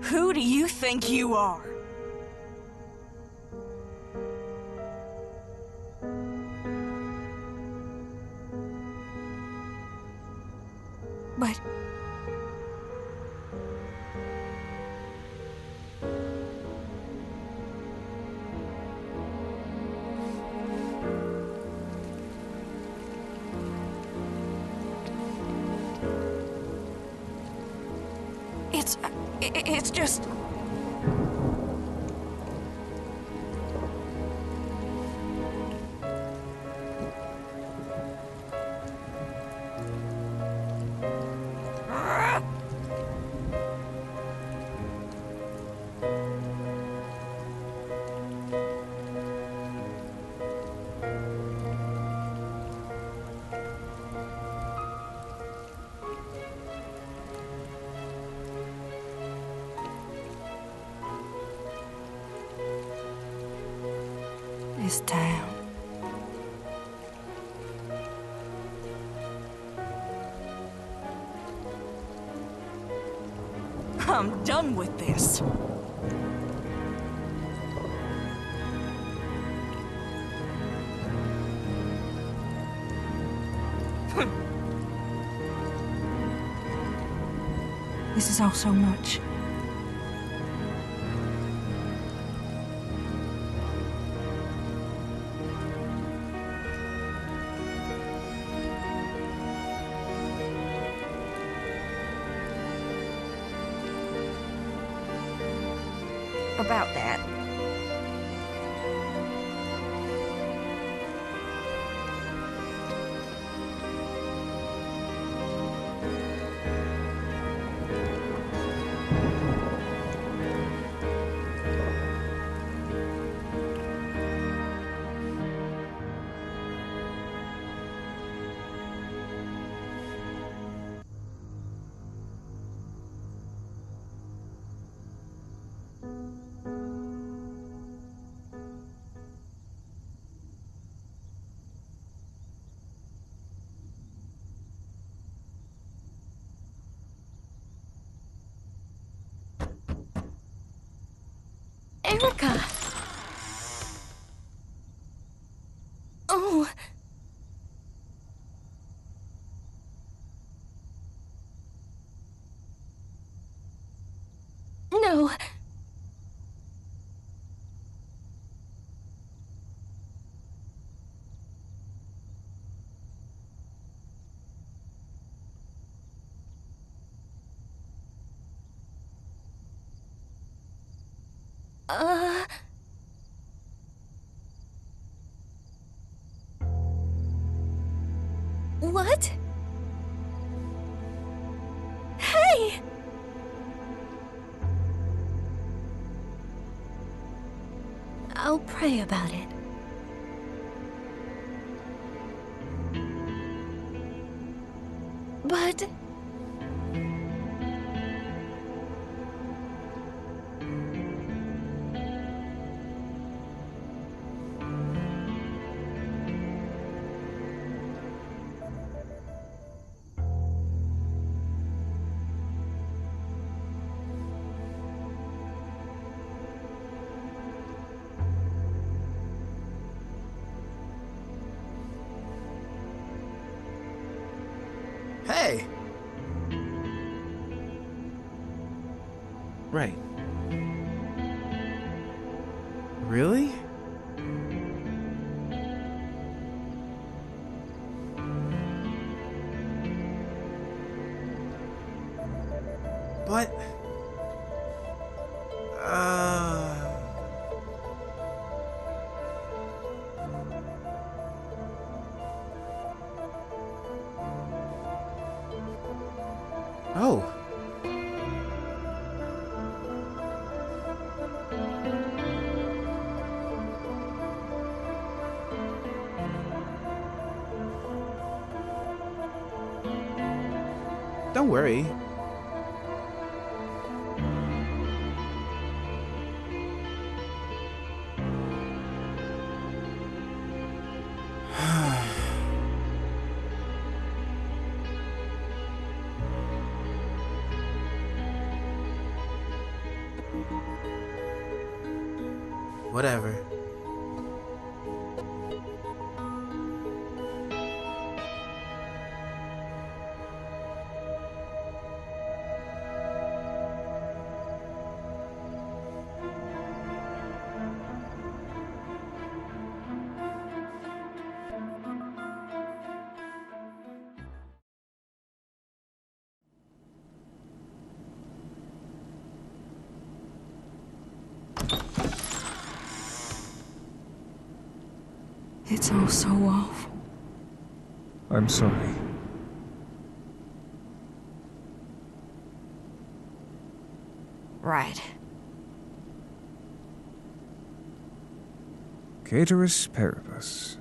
Who do you think you are? But... It's just... This town. I'm done with this. This is all so much. About that. Erica! Oh... No... What? Hey! I'll pray about it. But... Hey! Right. Really? But... Oh. Don't worry. Whatever. It's all so awful. I'm sorry. Right. Caterus paribus.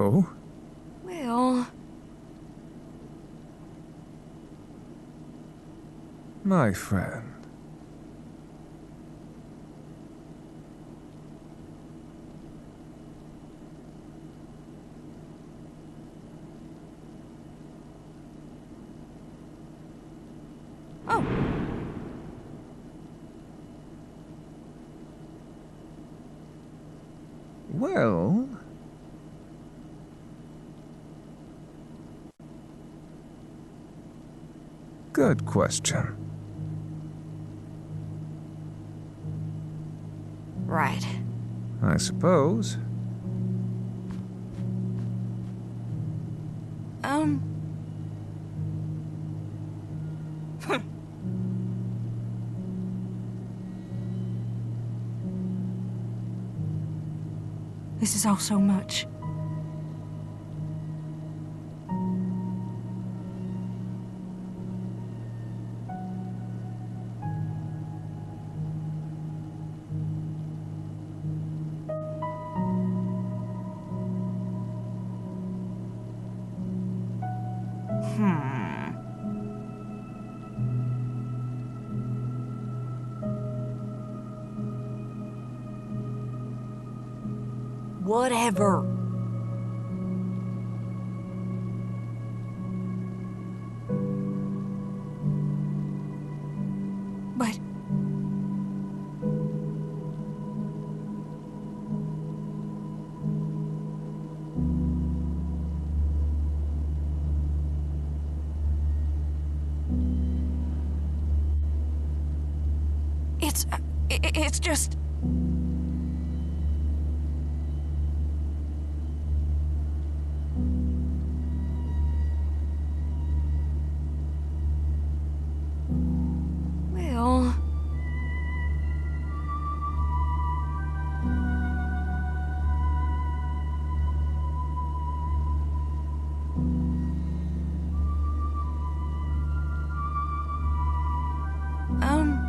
Oh? Well, My friend. oh, Well... Good question. right. I suppose. Um. This is all so much. Whatever. But it's just. Well, um.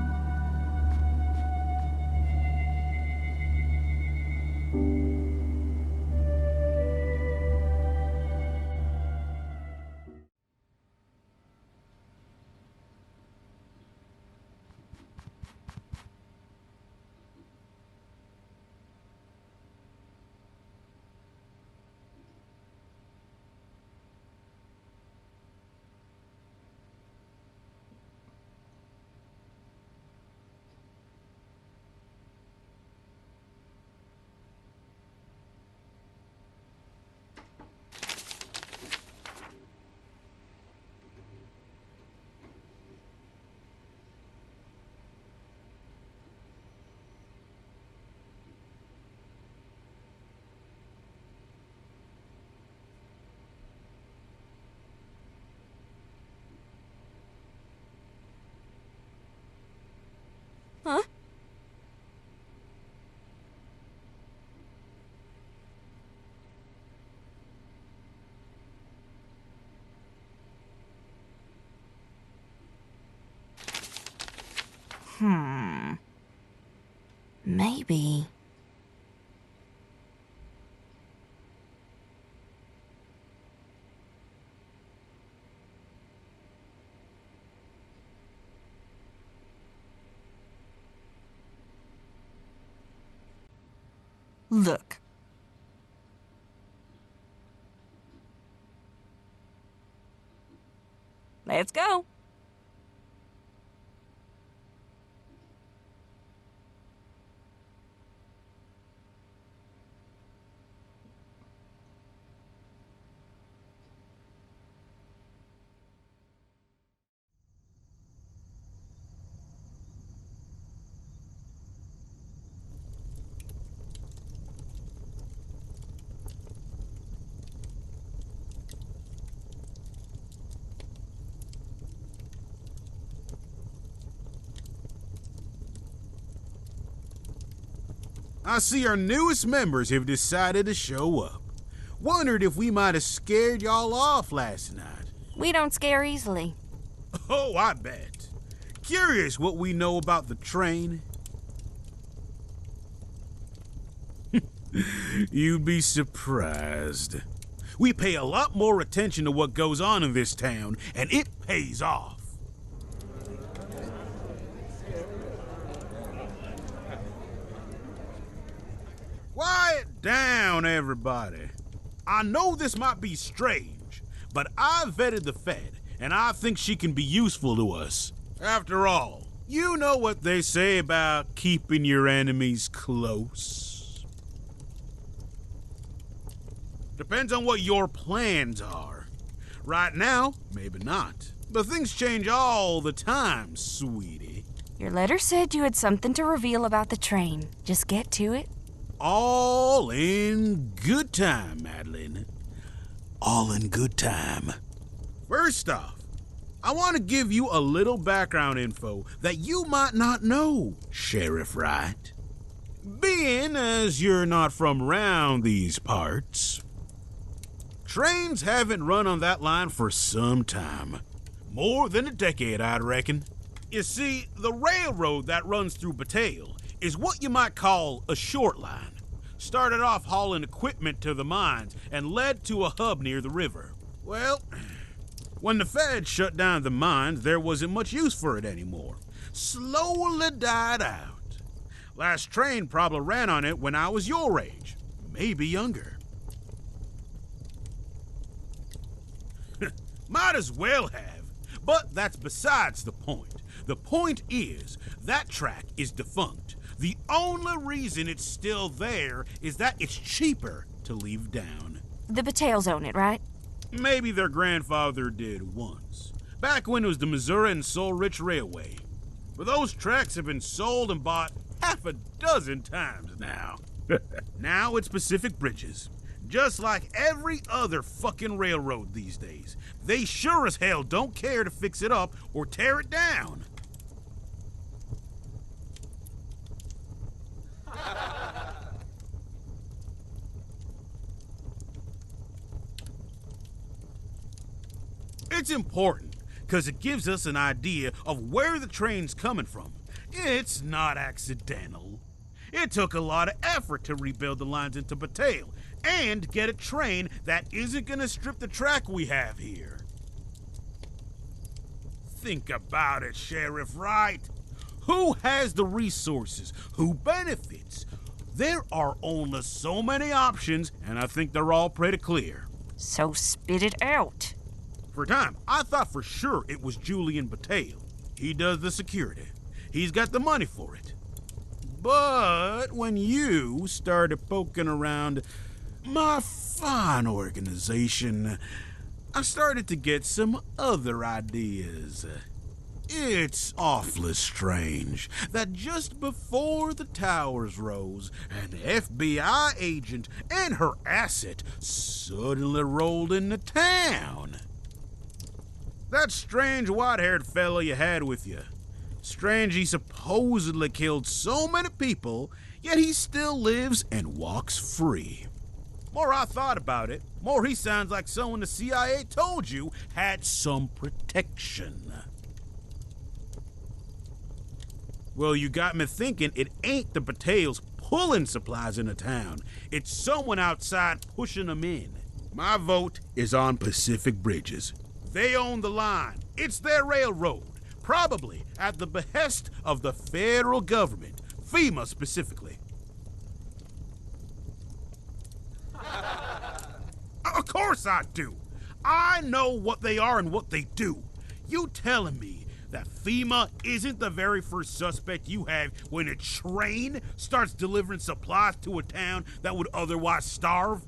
Huh? Maybe. Look. Let's go. I see our newest members have decided to show up. Wondered if we might have scared y'all off last night. We don't scare easily. Oh, I bet. Curious what we know about the train? You'd be surprised. We pay a lot more attention to what goes on in this town, and it pays off. Quiet down, everybody. I know this might be strange, but I vetted the Fed, and I think she can be useful to us. After all, you know what they say about keeping your enemies close. Depends on what your plans are. Right now, maybe not. But things change all the time, sweetie. Your letter said you had something to reveal about the train. Just get to it. All in good time, Madeline. All in good time. First off, I want to give you a little background info that you might not know, Sheriff Wright. Being as you're not from around these parts, trains haven't run on that line for some time. More than a decade, I'd reckon. You see, the railroad that runs through Battelle is what you might call a short line. Started off hauling equipment to the mines and led to a hub near the river. Well, when the Fed shut down the mines, there wasn't much use for it anymore. Slowly died out. Last train probably ran on it when I was your age, maybe younger. Might as well have, but that's besides the point. The point is, that track is defunct. The only reason it's still there is that it's cheaper to leave down. The Battelles own it, right? Maybe their grandfather did once, back when it was the Missouri and Soul Rich Railway. But those tracks have been sold and bought half a dozen times now. Now it's Pacific Bridges. Just like every other fucking railroad these days. They sure as hell don't care to fix it up or tear it down. It's important, because it gives us an idea of where the train's coming from. It's not accidental. It took a lot of effort to rebuild the lines into Battelle and get a train that isn't gonna strip the track we have here. Think about it, Sheriff Wright. Who has the resources? Who benefits? There are only so many options, and I think they're all pretty clear. So spit it out. For a time, I thought for sure it was Julian Battelle. He does the security. He's got the money for it. But when you started poking around my fine organization, I started to get some other ideas. It's awfully strange that just before the towers rose, an FBI agent and her asset suddenly rolled into town. That strange white-haired fellow you had with you. Strange he supposedly killed so many people, yet he still lives and walks free. More I thought about it, more he sounds like someone the CIA told you had some protection. Well, you got me thinking it ain't the Battelles pulling supplies into town. It's someone outside pushing them in. My vote is on Pacific Bridges. They own the line. It's their railroad, probably at the behest of the federal government, FEMA specifically. Of course I do. I know what they are and what they do. You telling me that FEMA isn't the very first suspect you have when a train starts delivering supplies to a town that would otherwise starve?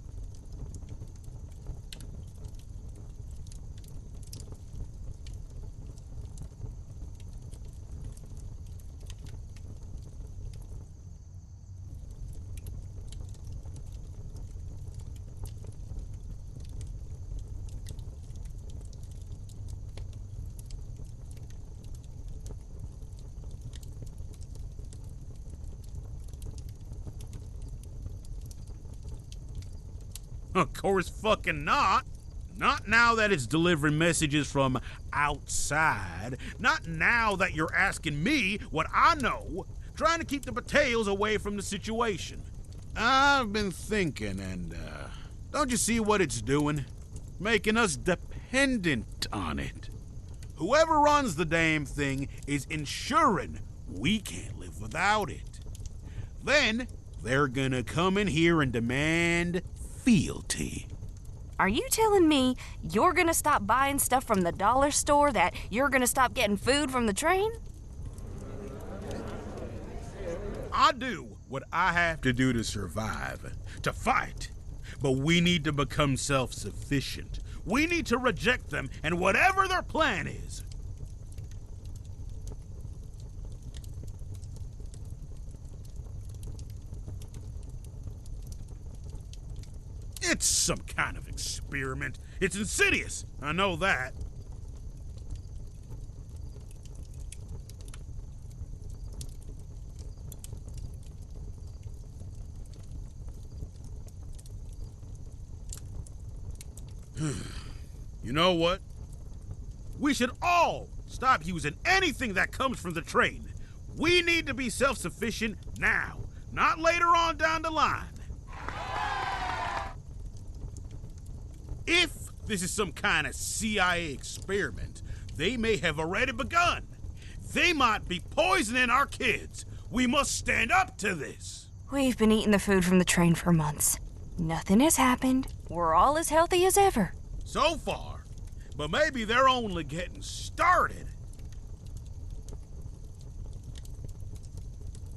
Of course fucking not. Not now that it's delivering messages from outside. Not now that you're asking me what I know, trying to keep the potatoes away from the situation. I've been thinking, and don't you see what it's doing? Making us dependent on it. Whoever runs the damn thing is ensuring we can't live without it. Then they're gonna come in here and demand fealty. Are you telling me you're gonna stop buying stuff from the dollar store, that you're gonna stop getting food from the train? I do what I have to do to survive, to fight. But we need to become self-sufficient. We need to reject them and whatever their plan is. It's some kind of experiment. It's insidious. I know that. You know what? We should all stop using anything that comes from the train. We need to be self-sufficient now, not later on down the line. If this is some kind of CIA experiment, they may have already begun. They might be poisoning our kids. We must stand up to this. We've been eating the food from the train for months. Nothing has happened. We're all as healthy as ever. So far. But maybe they're only getting started.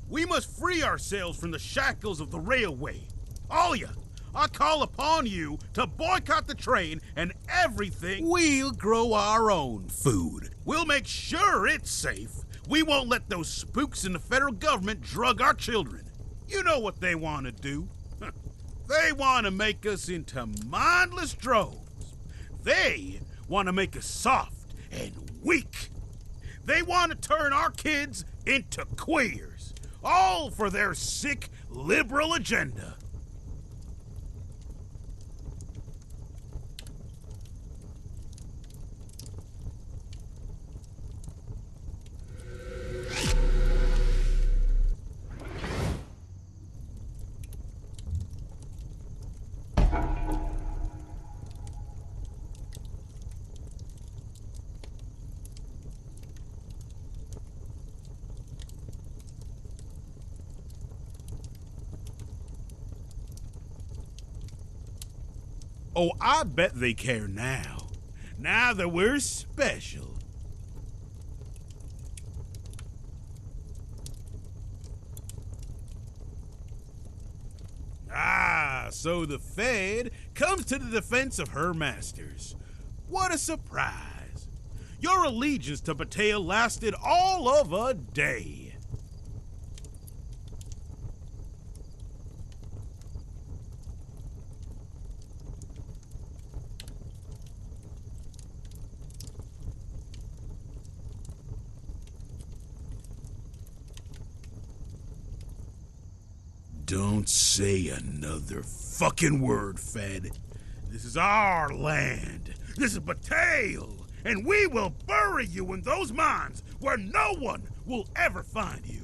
We must free ourselves from the shackles of the railway. All ya. I call upon you to boycott the train and everything. We'll grow our own food. We'll make sure it's safe. We won't let those spooks in the federal government drug our children. You know what they want to do. They want to make us into mindless drones. They want to make us soft and weak. They want to turn our kids into queers, all for their sick liberal agenda. Oh, I bet they care now. Now that we're special. Ah, so the Fed comes to the defense of her masters. What a surprise. Your allegiance to Battelle lasted all of a day. Don't say another fucking word, Fed. This is our land. This is Battelle, and we will bury you in those mines where no one will ever find you.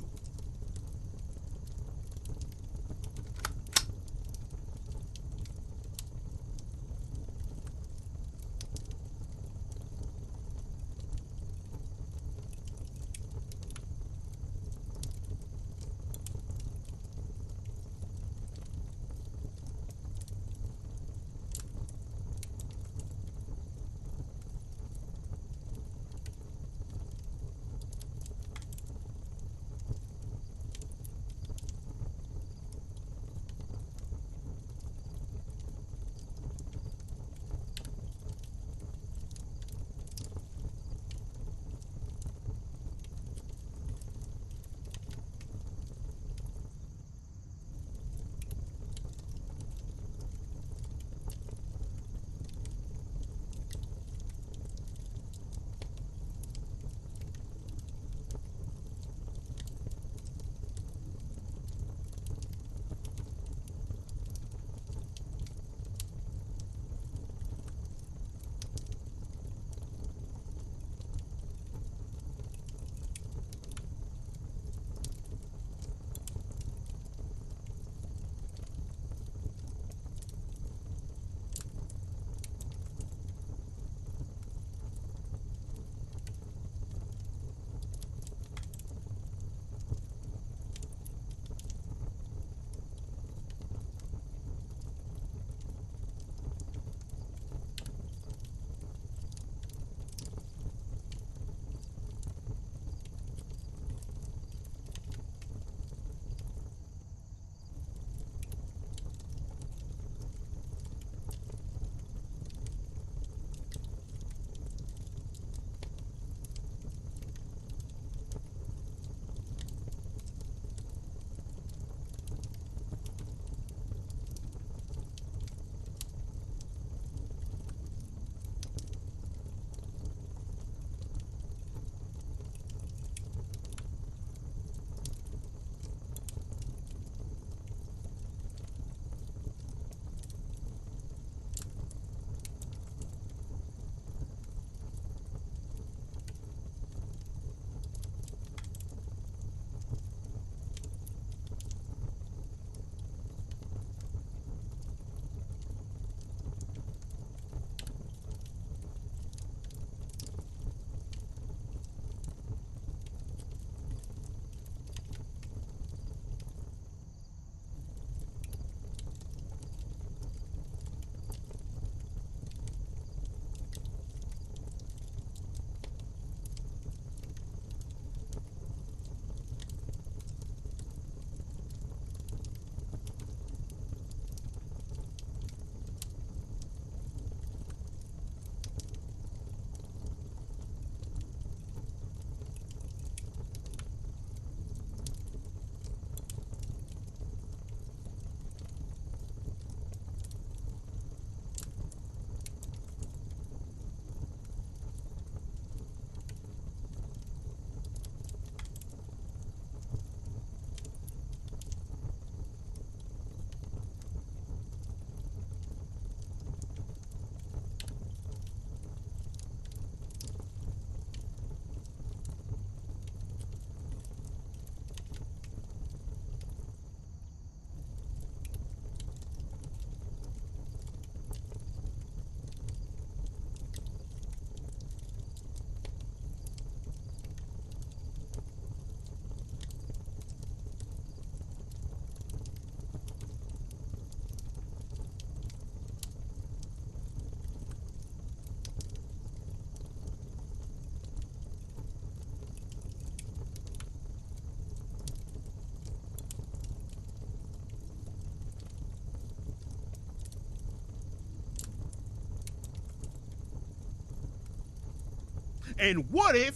And what if...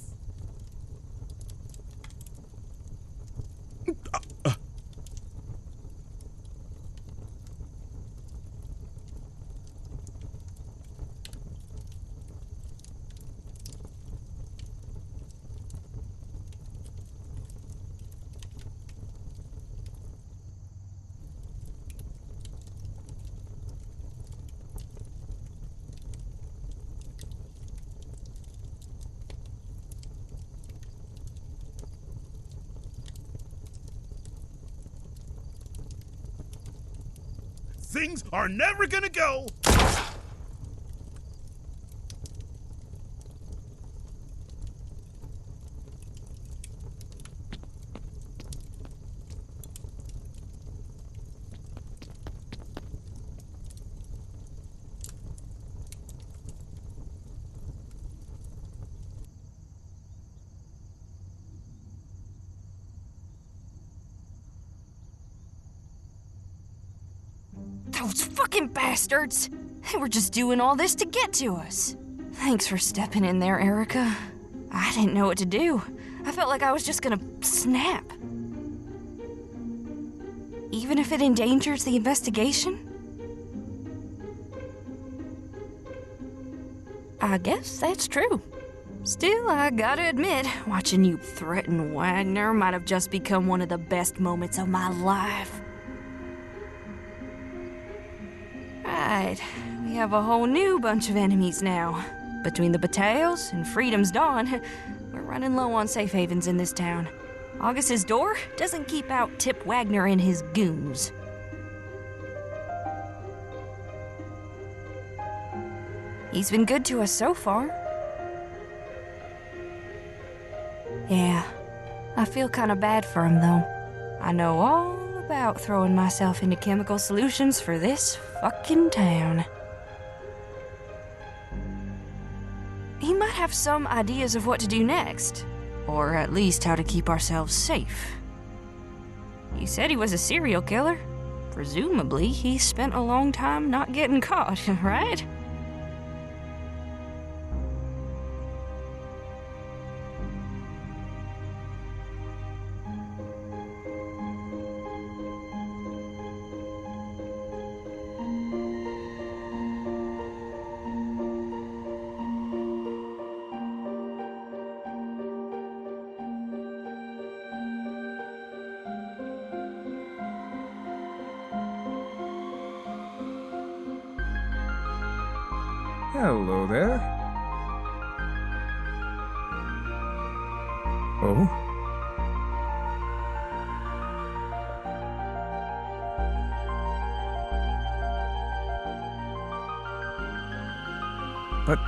Things are never gonna go. Those fucking bastards! They were just doing all this to get to us. Thanks for stepping in there, Erica. I didn't know what to do. I felt like I was just gonna snap. Even if it endangers the investigation? I guess that's true. Still, I gotta admit, watching you threaten Wagner might have just become one of the best moments of my life. Right, we have a whole new bunch of enemies now. Between the Battles and Freedom's Dawn, we're running low on safe havens in this town. August's door doesn't keep out Tip Wagner and his goons. He's been good to us so far. Yeah, I feel kind of bad for him though. I know all about throwing myself into chemical solutions for this fucking town. He might have some ideas of what to do next, or at least how to keep ourselves safe. He said he was a serial killer. Presumably, he spent a long time not getting caught, right? Hello there. Oh? But